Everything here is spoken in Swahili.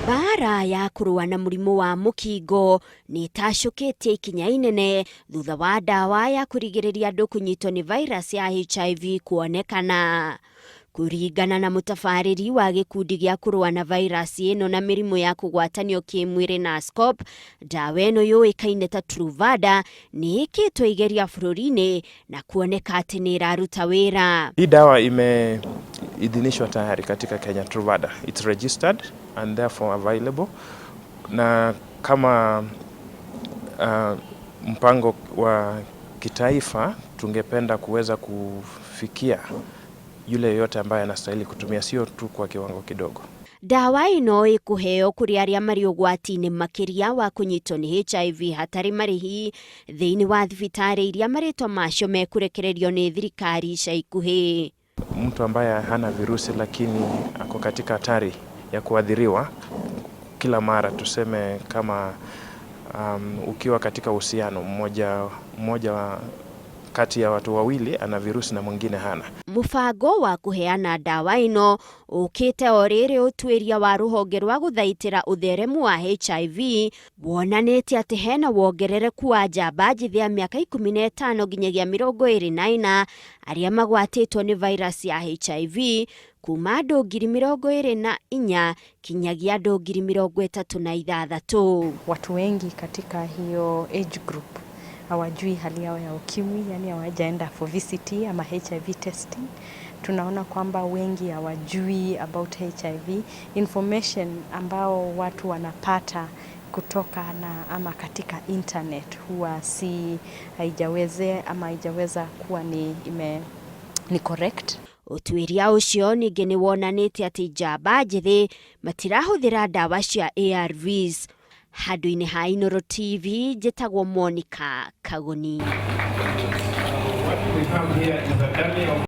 Bara ya kurua na murimu wa mukingo ni tashukitie ikinya inene thutha wa dawa ya kurigiriria andu kunyitwo ni virus ya HIV kuonekana. Kuringana na mutafariri wa gikundi gia kurua na virus ino na mirimu ya kugwatanio kimwiri na SCOP, dawa ino yuikaine ta Truvada ni ikitwo igeria bururi-ini na kuoneka ati ni iraruta wira. Hii dawa imeidhinishwa tayari katika Kenya. Truvada, it's registered and therefore available, na kama mpango wa kitaifa tungependa kuweza kufikia yule yote ambaye anastahili kutumia, sio tu kwa kiwango kidogo. Dawa ino ikuheo kuri aria mari ugwati-ini makiria wa kunyitwo ni HIV hatari marihi thiini wa thibitari iria maritwa macio mekurekererio ni thirikari ica ikuhi. Mtu ambaye hana virusi lakini ako katika hatari ya kuadhiriwa kila mara, tuseme kama ukiwa katika uhusiano mmoja kati ya watu wawili ana virusi na mwingine hana. Mufango wa kuheana dawa ino ukite oriri utwiria wa ruhonge rwa guthaitira utheremu wa HIV wonanite ati hena wongerereku wa njamba njithi ya miaka 15 nginyagia 24 aria magwatitwo ni virus ya HIV kuma andu 24,000 kinyagia andu 36,000. Watu wengi katika hiyo age group hawajui hali yao ya ukimwi, yani hawajaenda for VCT ama HIV testing. Tunaona kwamba wengi hawajui about HIV. Information ambao watu wanapata kutoka ama katika internet huwa haijaweza kuwa ni correct. Utwiria ucio ningi ni wonanite ati njamba njithi matirahuthira dawa cia ARVs. Handu-ini ha Inooro TV, njitagwo Monica Kagoni.